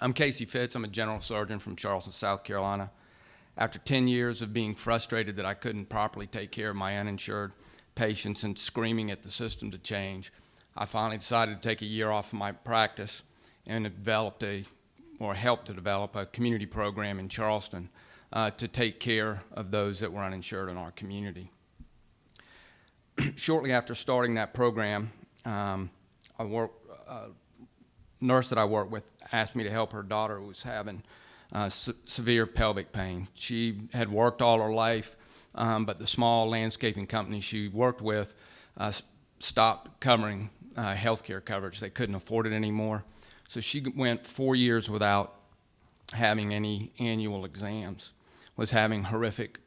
I'm Casey Fitz. I'm a general surgeon from Charleston, South Carolina. After 10 years of being frustrated that I couldn't properly take care of my uninsured patients and screaming at the system to change, I finally decided to take a year off of my practice and helped to develop a community program in Charleston to take care of those that were uninsured in our community. Shortly after starting that program, a nurse that I worked with asked me to help her daughter who was having severe pelvic pain. She had worked all her life, but the small landscaping company she worked with stopped covering healthcare coverage. They couldn't afford it anymore. So she went 4 years without having any annual exams, was having horrific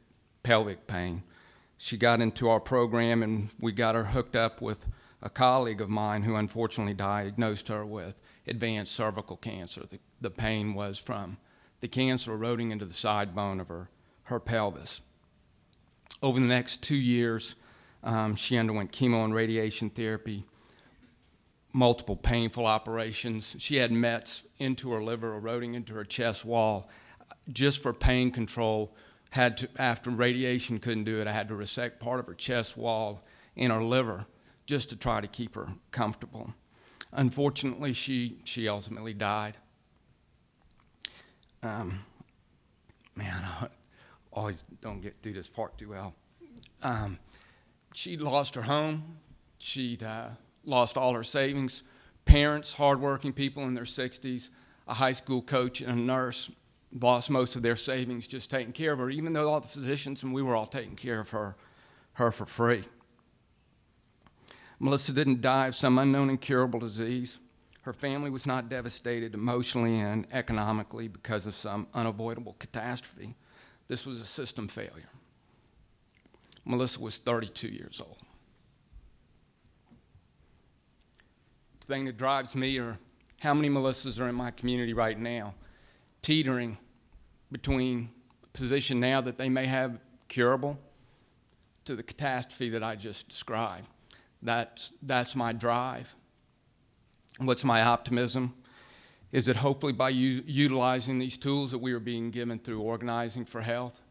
pelvic pain. She got into our program and we got her hooked up with a colleague of mine who unfortunately diagnosed her with advanced cervical cancer. The pain was from the cancer eroding into the side bone of her pelvis. Over the next 2 years, she underwent chemo and radiation therapy, multiple painful operations. She had mets into her liver, eroding into her chest wall. Just for pain control, after radiation couldn't do it, I had to resect part of her chest wall in her liver just to try to keep her comfortable. Unfortunately, she ultimately died. I always don't get through this part too well. She lost her home. She'd lost all her savings. Parents, hardworking people in their 60s, a high school coach and a nurse lost most of their savings just taking care of her, even though all the physicians and we were all taking care of her for free. Melissa didn't die of some unknown incurable disease. Her family was not devastated emotionally and economically because of some unavoidable catastrophe. This was a system failure. Melissa was 32 years old. The thing that drives me are how many Melissas are in my community right now, teetering between a position now that they may have curable to the catastrophe that I just described. That's my drive. What's my optimism? Is that hopefully by utilizing these tools that we are being given through Organizing for Health,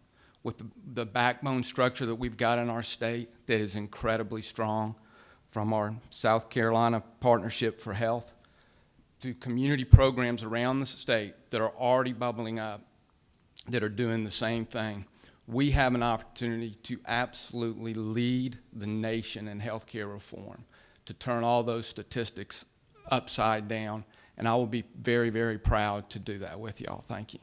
with the backbone structure that we've got in our state that is incredibly strong, from our South Carolina Partnership for Health to community programs around the state that are already bubbling up, that are doing the same thing, we have an opportunity to absolutely lead the nation in healthcare reform, to turn all those statistics upside down, and I will be very, very proud to do that with y'all. Thank you.